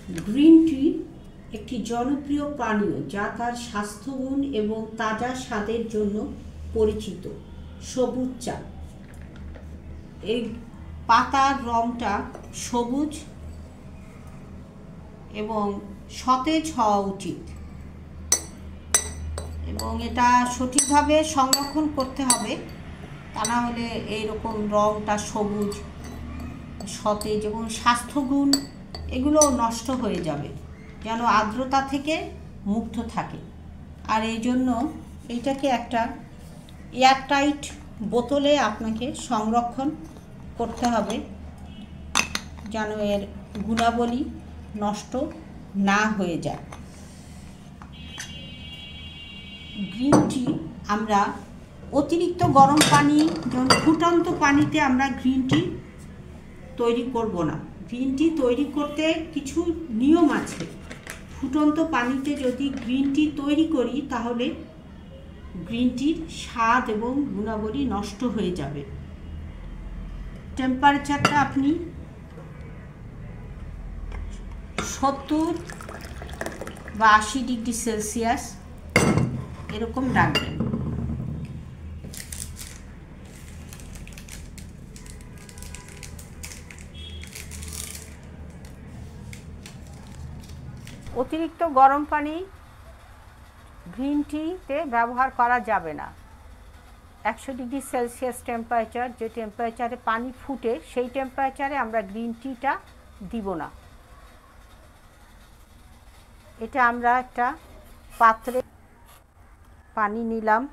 Green tea একটি জনপ্রিয় পানীয় যা তার স্বাস্থ্যগুণ এবং তাজা স্বাদের জন্য পরিচিত। সবুজ চা, এই পাতার রঙটা সবুজ এবং সতেজ হওয়া উচিত এবং এটা সঠিকভাবে সংরক্ষণ করতে হবে, তা না হলে এইরকম রঙটা সবুজ সতেজ এবং স্বাস্থ্যগুণ এগুলো নষ্ট হয়ে যাবে, যেন আর্দ্রতা থেকে মুক্ত থাকে। আর এই জন্য এইটাকে একটা এয়ারটাইট বোতলে আপনাকে সংরক্ষণ করতে হবে, যেন এর গুণাবলী নষ্ট না হয়ে যায়। গ্রিন টি আমরা অতিরিক্ত গরম পানি, যেমন ফুটন্ত পানিতে আমরা গ্রিন টি তৈরি করব না। গ্রিন টি তৈরি করতে কিছু নিয়ম আছে। ফুটন্ত পানিতে যদি গ্রিন টি তৈরি করি তাহলে গ্রিন টির স্বাদ এবং গুণাবলী নষ্ট হয়ে যাবে। টেম্পারেচারটা আপনি 70 বা 80 ডিগ্রি সেলসিয়াস এরকম রাখবেন। অতিরিক্ত গরম পানি গ্রিন টিতে ব্যবহার করা যাবে না। 100 ডিগ্রি সেলসিয়াস টেম্পারেচার, যে টেম্পারেচারে পানি ফুটে সেই টেম্পারেচারে আমরা গ্রিন টিটা দিব না। এটা আমরা একটা পাত্রে পানি নিলাম,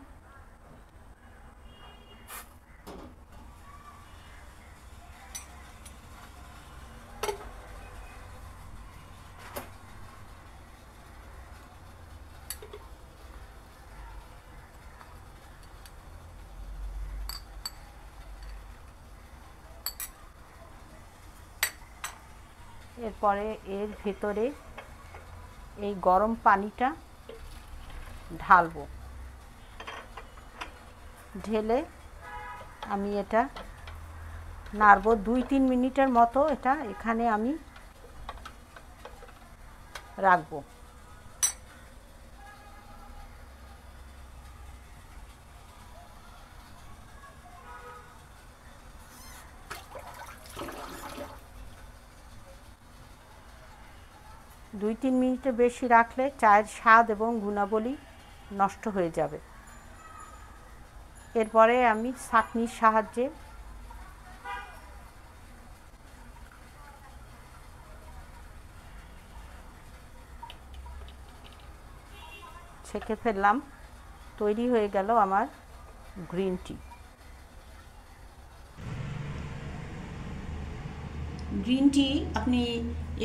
এরপরে এর ভেতরে এই গরম পানিটা ঢালবো। ঢেলে আমি এটা নাড়বো 2-3 মিনিটের মতো। এটা এখানে আমি রাখবো। দুই 3 মিনিটের বেশি রাখলে চায়ের স্বাদ এবং গুণাবলী নষ্ট হয়ে যাবে। এরপরে আমি ছাঁকনির সাহায্যে ছেঁকে ফেললাম। তৈরি হয়ে গেল আমার গ্রিন টি। গ্রিন টি আপনি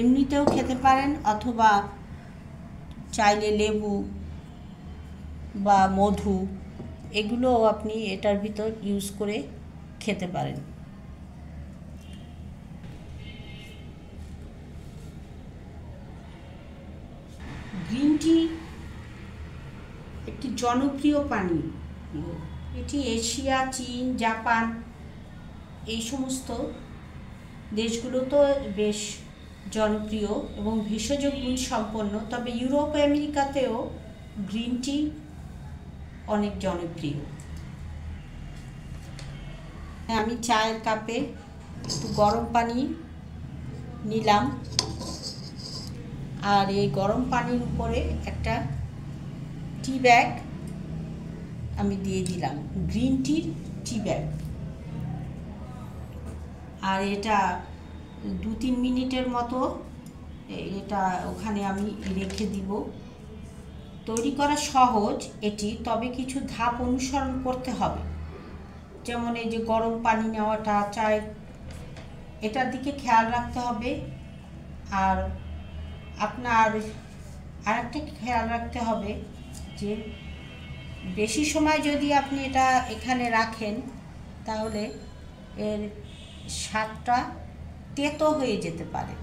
এমনিতেও খেতে পারেন, অথবা চাইলে লেবু বা মধু এগুলোও আপনি এটার ভিতর ইউজ করে খেতে পারেন। গ্রিন টি একটি জনপ্রিয় পানীয়। এটি এশিয়া, চীন, জাপান এই সমস্ত দেশগুলোতে বেশ জনপ্রিয় এবং ভেষজ গুণ সম্পন্ন। তবে ইউরোপ আমেরিকাতেও গ্রিন টি অনেক জনপ্রিয়। আমি চায়ের কাপে একটু গরম পানি নিলাম, আর এই গরম পানির উপরে একটা টি ব্যাগ আমি দিয়ে দিলাম, গ্রিন টির টি ব্যাগ। আর এটা 2-3 মিনিটের মতো এটা ওখানে আমি রেখে দিব। তৈরি করা সহজ এটি, তবে কিছু ধাপ অনুসরণ করতে হবে। যেমন এই যে গরম পানি নেওয়াটা, চায় এটার দিকে খেয়াল রাখতে হবে। আর আপনার আরেকটা খেয়াল রাখতে হবে যে বেশি সময় যদি আপনি এটা এখানে রাখেন তাহলে এর স্বাদটা তেতো হয়ে যেতে পারে।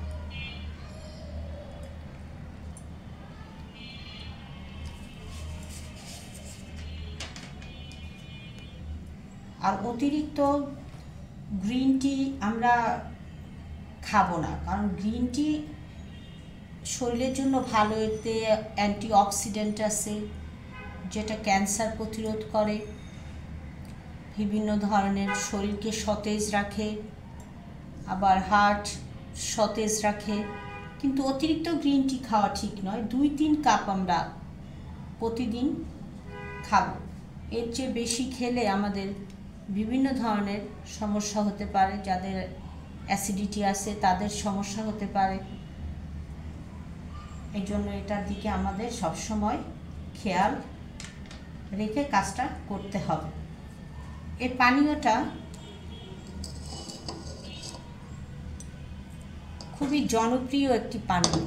আর অতিরিক্ত গ্রিন টি আমরা খাবো না, কারণ গ্রিন টি শরীরের জন্য ভালো, এতে অ্যান্টিঅক্সিডেন্ট আছে যেটা ক্যান্সার প্রতিরোধ করে, বিভিন্ন ধরনের শরীরকে সতেজ রাখে, আবার হার্ট সতেজ রাখে। কিন্তু অতিরিক্ত গ্রিন টি খাওয়া ঠিক নয়, 2-3 কাপ আমরা প্রতিদিন খাবো। এর চেয়ে বেশি খেলে আমাদের বিভিন্ন ধরনের সমস্যা হতে পারে, যাদের অ্যাসিডিটি আছে তাদের সমস্যা হতে পারে। এই জন্য এটার দিকে আমাদের সবসময় খেয়াল রেখে কাজটা করতে হবে। এই পানীয়টা খুবই জনপ্রিয় একটি পানীয়।